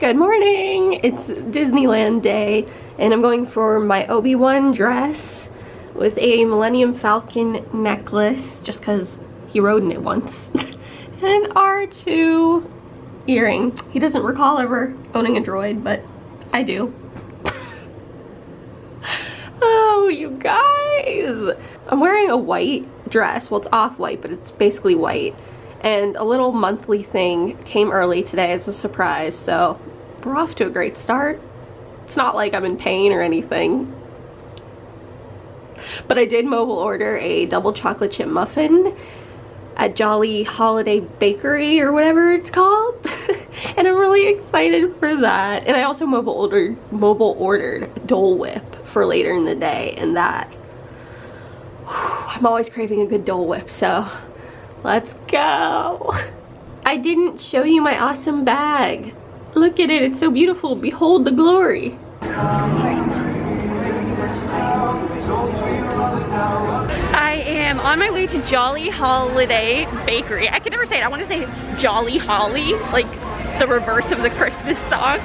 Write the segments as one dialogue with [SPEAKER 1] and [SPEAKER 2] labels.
[SPEAKER 1] Good morning! It's Disneyland day and I'm going for my Obi-Wan dress with a Millennium Falcon necklace just because he rode in it once and an R2 earring. He doesn't recall ever owning a droid, but I do. Oh, you guys! I'm wearing a white dress. Well, it's off-white, but it's basically white. And a little monthly thing came early today as a surprise, so we're off to a great start. It's not like I'm in pain or anything. But I did mobile order a double chocolate chip muffin at Jolly Holiday Bakery or whatever it's called. And I'm really excited for that. And I also mobile ordered Dole Whip for later in the day, and that I'm always craving a good Dole Whip, so let's go. I didn't show you my awesome bag. Look at it, it's so beautiful. Behold the glory. I am on my way to Jolly Holiday Bakery. I can never say it. I want to say Jolly Holly, like the reverse of the Christmas song.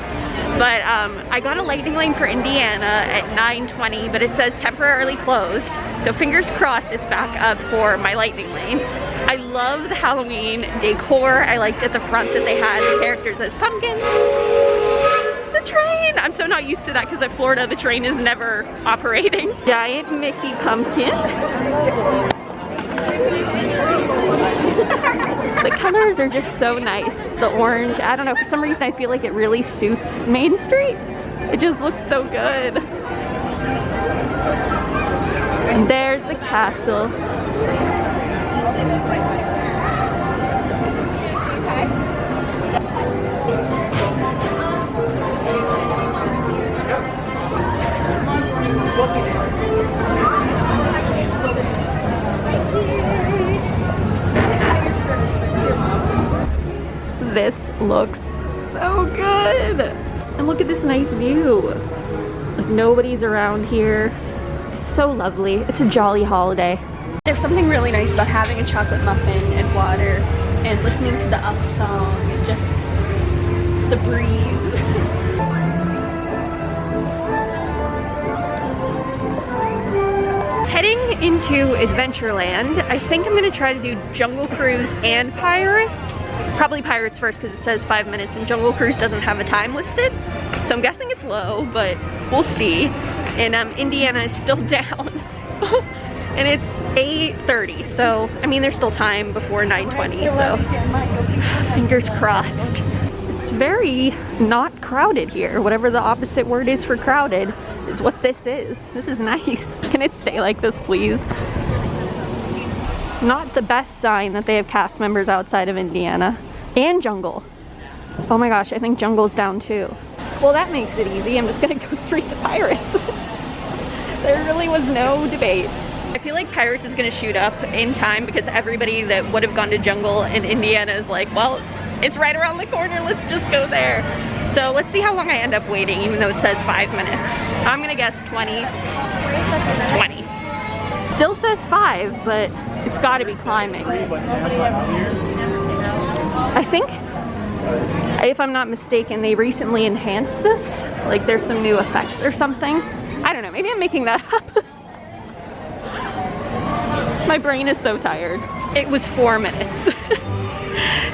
[SPEAKER 1] But I got a lightning lane for Indiana at 9:20, but it says temporarily closed. So fingers crossed it's back up for my lightning lane. I love the Halloween decor. I liked at the front that they had the characters as pumpkins. The train! I'm so not used to that because at Florida the train is never operating. Giant Mickey pumpkin. The colors are just so nice. The orange, I don't know, for some reason I feel like it really suits Main Street. It just looks so good. And there's the castle. This looks so good. And look at this nice view. Like nobody's around here. It's so lovely. It's a jolly holiday. There's something really nice about having a chocolate muffin and water and listening to the Up song and just the breeze. Heading into Adventureland, I think I'm gonna try to do Jungle Cruise and Pirates. Probably Pirates first because it says 5 minutes and Jungle Cruise doesn't have a time listed. So I'm guessing it's low, but we'll see. And Indiana is still down. And it's 8:30, so I mean there's still time before 9:20, so fingers crossed. It's very not crowded here. Whatever the opposite word is for crowded is what this is. This is nice. Can it stay like this, please? Not the best sign that they have cast members outside of Indiana. And Jungle. Oh my gosh, I think Jungle's down too. Well, that makes it easy. I'm just gonna go straight to Pirates. There really was no debate. I feel like Pirates is gonna shoot up in time because everybody that would have gone to Jungle in Indiana is like, well, it's right around the corner, let's just go there. So let's see how long I end up waiting, even though it says 5 minutes. I'm gonna guess 20. 20. Still says 5, but it's gotta be climbing. I think, if I'm not mistaken, they recently enhanced this. Like there's some new effects or something. I don't know, maybe I'm making that up. My brain is so tired. It was 4 minutes.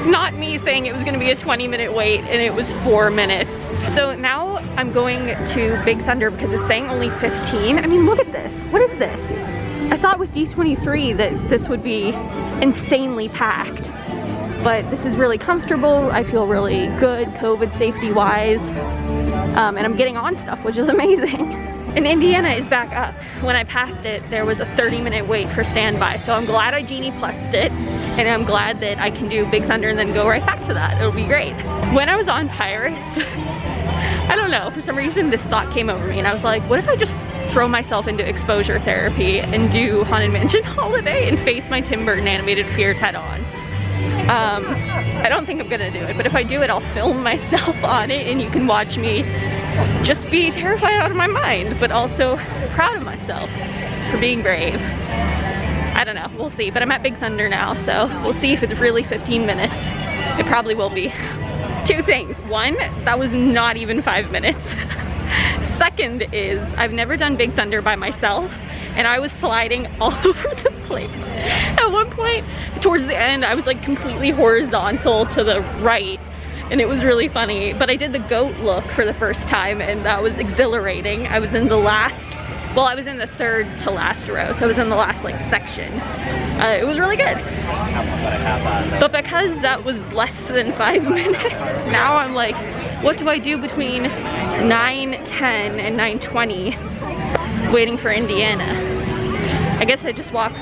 [SPEAKER 1] Not me saying it was gonna be a 20-minute wait, and it was 4 minutes. So now I'm going to Big Thunder because it's saying only 15. I mean, look at this. What is this? I thought with D23 that this would be insanely packed. But this is really comfortable. I feel really good COVID safety wise. And I'm getting on stuff, which is amazing. And Indiana is back up. When I passed it, there was a 30-minute wait for standby. So I'm glad I Genie Plus'd it. And I'm glad that I can do Big Thunder and then go right back to that. It'll be great. When I was on Pirates, I don't know, for some reason this thought came over me and I was like, what if I just throw myself into exposure therapy and do Haunted Mansion Holiday and face my Tim Burton animated fears head on? I don't think I'm gonna do it, but if I do it, I'll film myself on it and you can watch me just be terrified out of my mind, but also proud of myself for being brave. I don't know, we'll see, but I'm at Big Thunder now, so we'll see if it's really 15 minutes. It probably will be. Two things. One, that was not even 5 minutes. Second is, I've never done Big Thunder by myself, and I was sliding all over the place. At one point, towards the end, I was like completely horizontal to the right, and it was really funny. But I did the goat look for the first time, and that was exhilarating. I was in the last, well, I was in the third to last row, so I was in the last like section. It was really good. But because that was less than 5 minutes, now I'm like, what do I do between 9:10 and 9:20 waiting for Indiana? I guess I just walk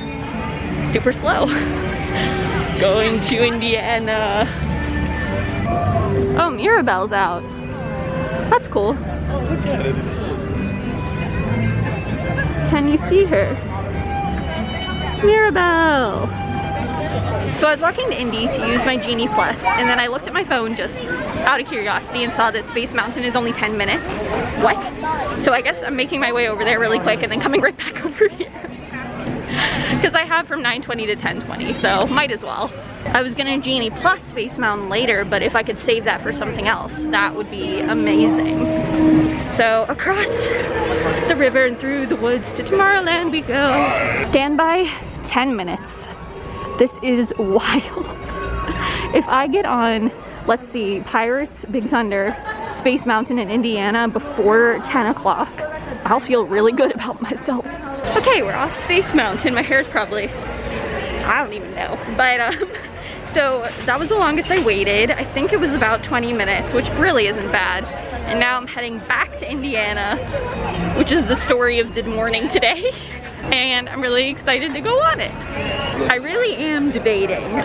[SPEAKER 1] super slow. Going to Indiana. Oh, Mirabelle's out. That's cool.
[SPEAKER 2] Look at it.
[SPEAKER 1] Can you see her? Mirabelle! So I was walking to Indy to use my Genie Plus, and then I looked at my phone just out of curiosity and saw that Space Mountain is only 10 minutes. What? So I guess I'm making my way over there really quick and then coming right back over here. Because I have from 9:20 to 10:20, so might as well. I was gonna Genie Plus Space Mountain later, but if I could save that for something else, that would be amazing. So across the river and through the woods to Tomorrowland we go. Standby 10 minutes. This is wild. If I get on, let's see, Pirates, Big Thunder, Space Mountain, and Indiana before 10 o'clock, I'll feel really good about myself. Okay, we're off Space Mountain. My hair's probably, I don't even know. But so that was the longest I waited. I think it was about 20 minutes, which really isn't bad. And now I'm heading back to Indiana, which is the story of the morning today. And I'm really excited to go on it. I really am debating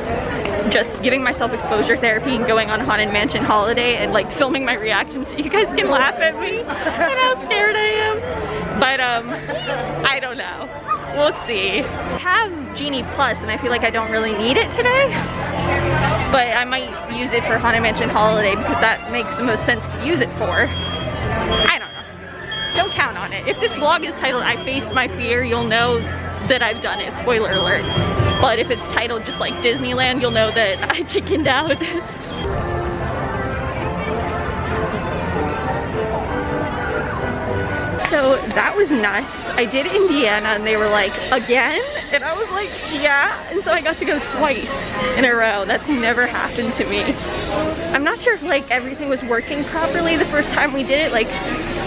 [SPEAKER 1] just giving myself exposure therapy and going on Haunted Mansion Holiday and like filming my reactions so you guys can laugh at me and how scared I am. But I don't know. We'll see. I have Genie Plus and I feel like I don't really need it today. But I might use it for Haunted Mansion Holiday because that makes the most sense to use it for. I don't know. Don't count on it. If this vlog is titled I Faced My Fear, you'll know that I've done it. Spoiler alert. But if it's titled just like Disneyland, you'll know that I chickened out. So that was nuts. I did Indiana and they were like, again? And I was like, yeah. And so I got to go twice in a row. That's never happened to me. I'm not sure if like everything was working properly the first time we did it, like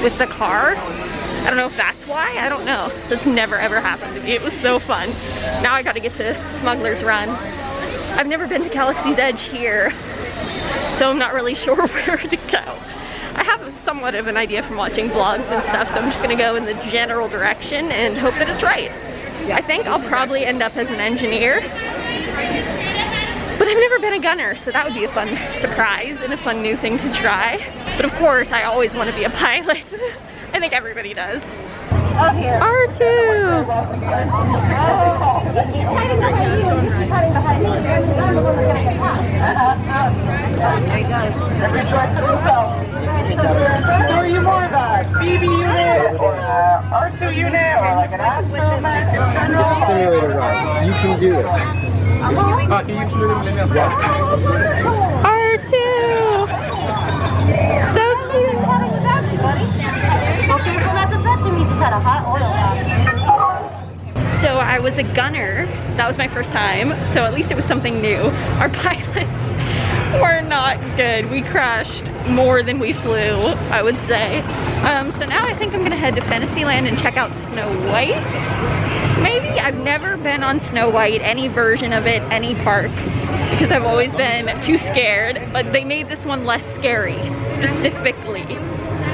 [SPEAKER 1] with the car. I don't know if that's why, I don't know. That's never ever happened to me. It was so fun. Now I gotta get to Smuggler's Run. I've never been to Galaxy's Edge here, so I'm not really sure where to go. I have somewhat of an idea from watching vlogs and stuff, so I'm just gonna go in the general direction and hope that it's right. I think I'll probably end up as an engineer, but I've never been a gunner, so that would be a fun surprise and a fun new thing to try. But of course, I always want to be a pilot. I think everybody does. R2!
[SPEAKER 2] Who are you more about? BB unit or R2 unit or like an astronaut? Simulator ride. You can do it.
[SPEAKER 1] R2! So cute! So I was a gunner. That was my first time, so at least it was something new. Our pilots were not good. We crashed more than we flew, I would say. So now I think I'm gonna head to Fantasyland and check out Snow White. Maybe. I've never been on Snow White, any version of it, any park, because I've always been too scared, but they made this one less scary, specifically.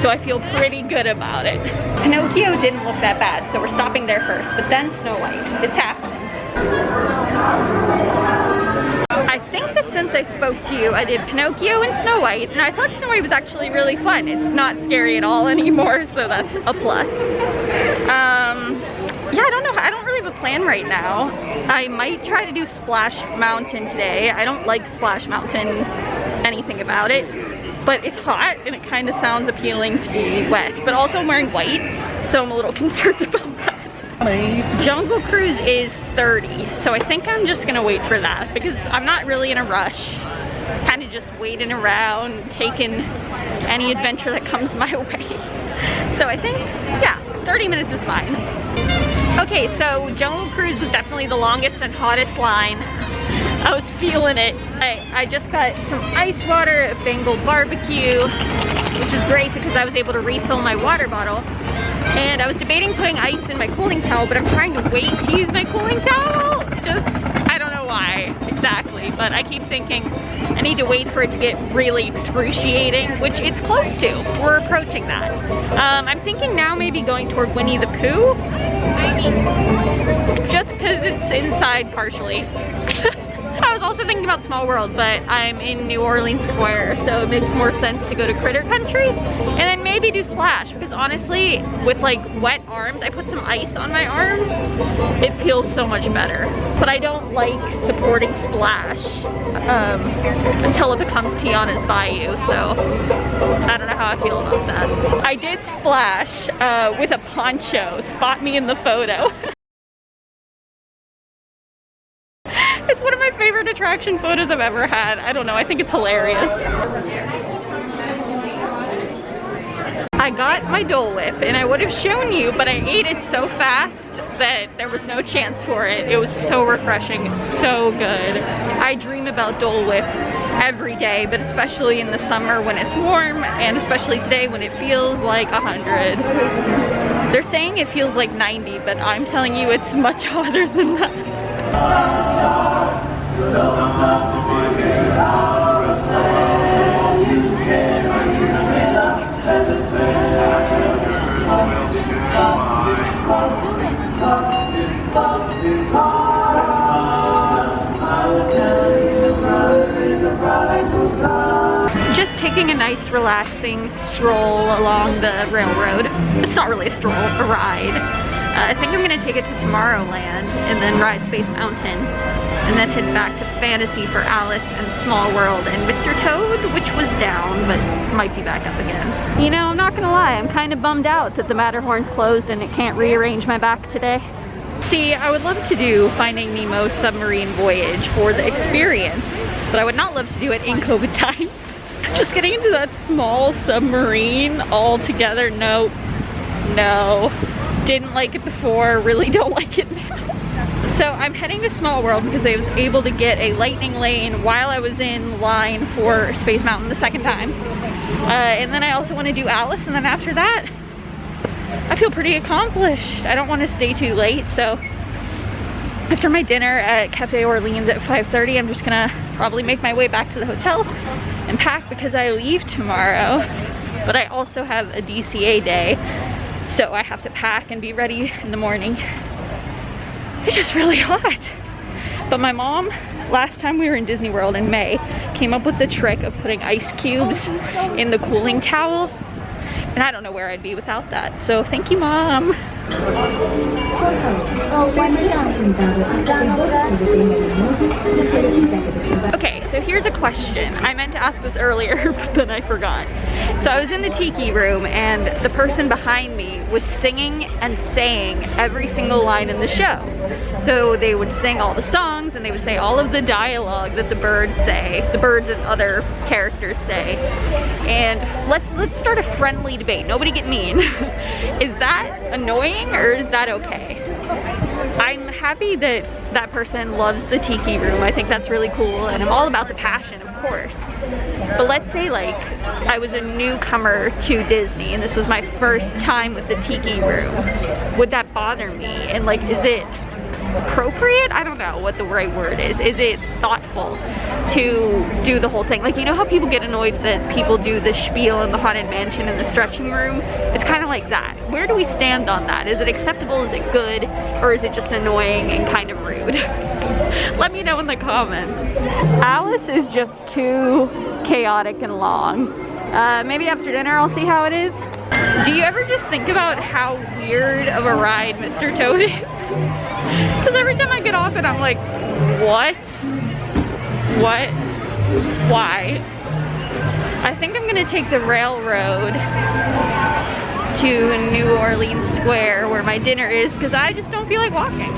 [SPEAKER 1] So I feel pretty good about it. Pinocchio didn't look that bad, so we're stopping there first, but then Snow White. It's happening. I think that since I spoke to you, I did Pinocchio and Snow White, and I thought Snow White was actually really fun. It's not scary at all anymore, so that's a plus. Yeah, I don't know. I don't really have a plan right now. I might try to do Splash Mountain today. I don't like Splash Mountain, anything about it. But it's hot and it kind of sounds appealing to be wet, but also I'm wearing white, so I'm a little concerned about that. Jungle Cruise is 30, so I think I'm just gonna wait for that because I'm not really in a rush. Kind kind of just waiting around, taking any adventure that comes my way. So I think, yeah, 30 minutes is fine. Okay, so Jungle Cruise was definitely the longest and hottest line. I was feeling it. I just got some ice water at Bengal Barbecue, which is great because I was able to refill my water bottle. And I was debating putting ice in my cooling towel, but I'm trying to wait to use my cooling towel. I don't know why exactly, but I keep thinking I need to wait for it to get really excruciating, which it's close to. We're approaching that. I'm thinking now maybe going toward Winnie the Pooh. Maybe. Just because it's inside partially. I was also thinking about Small World, but I'm in New Orleans Square, so it makes more sense to go to Critter Country and then maybe do Splash, because honestly, with like wet arms, I put some ice on my arms, it feels so much better. But I don't like supporting Splash until it becomes Tiana's Bayou, so I don't know how I feel about that. I did Splash with a poncho, spot me in the photo. It's one of my favorite attraction photos I've ever had. I don't know, I think it's hilarious. I got my Dole Whip and I would have shown you, but I ate it so fast that there was no chance for it. It was so refreshing, so good. I dream about Dole Whip every day, but especially in the summer when it's warm, and especially today when it feels like 100. They're saying it feels like 90, but I'm telling you it's much hotter than that. Just taking a nice relaxing stroll along the railroad. It's not really a stroll, a ride. I think I'm gonna take it to Tomorrowland and then ride Space Mountain and then head back to Fantasy for Alice and Small World and Mr. Toad, which was down but might be back up again. You know, I'm not gonna lie, I'm kind of bummed out that the Matterhorn's closed and it can't rearrange my back today. See, I would love to do Finding Nemo Submarine Voyage for the experience, but I would not love to do it in COVID times. Just getting into that small submarine all together, no. Didn't like it before, really don't like it now. So I'm heading to Small World because I was able to get a lightning lane while I was in line for Space Mountain the second time. And then I also want to do Alice, and then after that, I feel pretty accomplished. I don't want to stay too late, so after my dinner at Cafe Orleans at 5:30, I'm just gonna probably make my way back to the hotel and pack because I leave tomorrow. But I also have a DCA day, so I have to pack and be ready in the morning. It's just really hot. But my mom, last time we were in Disney World in May, came up with the trick of putting ice cubes in the cooling towel. And I don't know where I'd be without that. So thank you, Mom. Okay, so here's a question. I meant to ask this earlier, but then I forgot. So I was in the Tiki room and the person behind me was singing and saying every single line in the show. So they would sing all the songs and they would say all of the dialogue that the birds say, the birds and other characters say. And let's start a friendly debate. Nobody get mean. Is that annoying or is that okay? I'm happy that that person loves the Tiki room. I think that's really cool, and I'm all about the passion, of course. But let's say like I was a newcomer to Disney and this was my first time with the Tiki room. Would that bother me? And like, is it appropriate? I don't know what the right word is. Is it thoughtful to do the whole thing? Like, you know how people get annoyed that people do the spiel in the Haunted Mansion in the stretching room? It's kind of like that. Where do we stand on that? Is it acceptable? Is it good? Or is it just annoying and kind of rude? Let me know in the comments. Alice is just too chaotic and long. Maybe after dinner I'll see how it is. Do you ever just think about how weird of a ride Mr. Toad is? Because every time I get off it, I'm like, what? What? Why? I think I'm gonna take the railroad to New Orleans Square where my dinner is because I just don't feel like walking.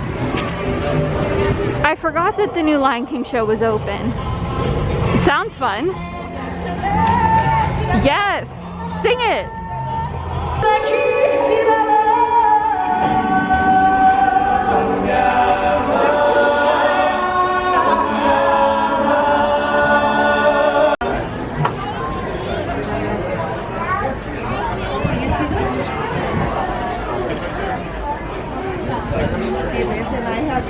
[SPEAKER 1] I forgot that the new Lion King show was open. It's Sounds fun. Yes, sing it.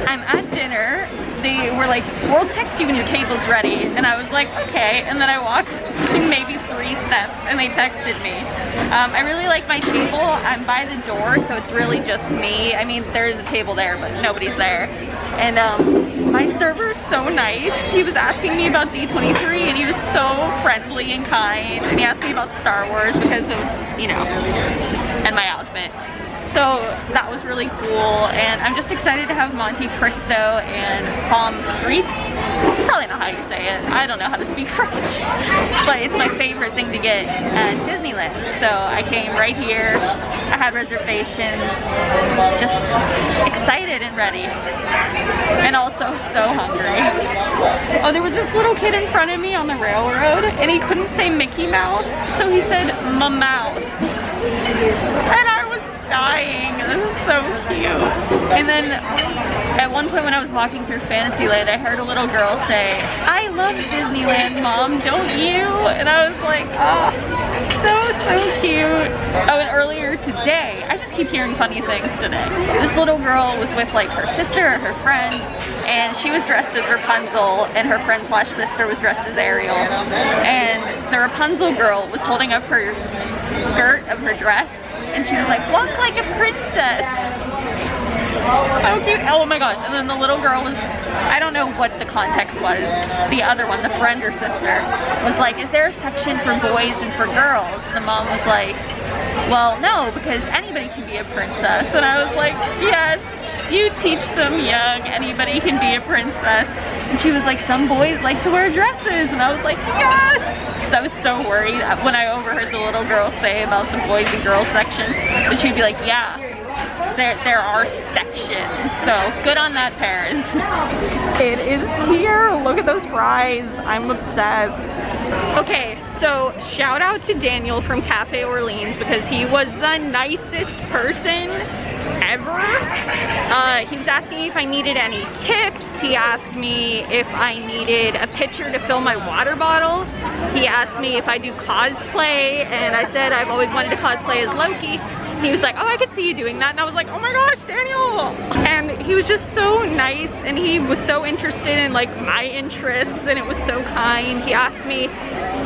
[SPEAKER 1] I'm at dinner. They were like, we'll text you when your table's ready. And I was like, okay. And then I walked maybe 3 steps and they texted me. I really like my table. I'm by the door, so it's really just me. I mean, there is a table there, but nobody's there. And my server's so nice. He was asking me about D23 and he was so friendly and kind. And he asked me about Star Wars because of, you know, and my outfit. So that was really cool, and I'm just excited to have Monte Cristo and pommes frites. Probably not how you say it. I don't know how to speak French. But it's my favorite thing to get at Disneyland. So I came right here. I had reservations. Just excited and ready. And also so hungry. Oh, there was this little kid in front of me on the railroad, and he couldn't say Mickey Mouse, so he said Ma-mouse. And I was dying. This is so cute. And then at one point when I was walking through Fantasyland, I heard a little girl say, "I love Disneyland, Mom, don't you?" And I was like, oh, so cute. Oh, and earlier today, I just keep hearing funny things today. This little girl was with like her sister or her friend, and she was dressed as Rapunzel, and her friend slash sister was dressed as Ariel. And the Rapunzel girl was holding up her skirt of her dress, and she was like, "Walk like a princess." So cute. Oh my gosh. And then the little girl was, I don't know what the context was. The other one, the friend or sister, was like, "Is there a section for boys and for girls?" And the mom was like, "Well, no, because anybody can be a princess." And I was like, "Yes, you teach them young. Anybody can be a princess." And she was like, "Some boys like to wear dresses." And I was like, "Yes." Because I was so worried when I overheard the little girl say about the boys and girls section, that she'd be like, "Yeah, there are sections." So good on that, parents. It is here. Look at those fries. I'm obsessed. Okay, so shout out to Daniel from Cafe Orleans because he was the nicest person ever. He was asking me if I needed any tips. He asked me if I needed a pitcher to fill my water bottle. He asked me if I do cosplay, and I said I've always wanted to cosplay as Loki. He was like, "Oh, I could see you doing that." And I was like, "Oh my gosh, Daniel." And he was just so nice, and he was so interested in like my interests, and it was so kind. He asked me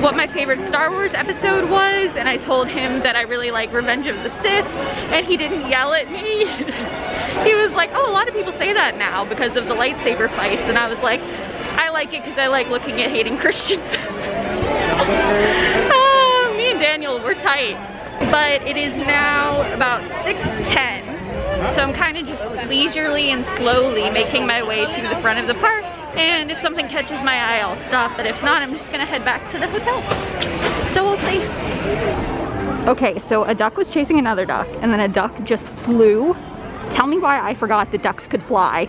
[SPEAKER 1] what my favorite Star Wars episode was, and I told him that I really like Revenge of the Sith, and he didn't yell at me. He was like, "Oh, a lot of people say that now because of the lightsaber fights." And I was like, "I like it because I like looking at hating Christians." Oh, me and Daniel, we're tight. But it is now about 6:10, so I'm kind of just leisurely and slowly making my way to the front of the park, and if something catches my eye, I'll stop, but if not, I'm just gonna head back to the hotel. So we'll see. Okay, so a duck was chasing another duck, and then a duck just flew. Tell me why I forgot that ducks could fly.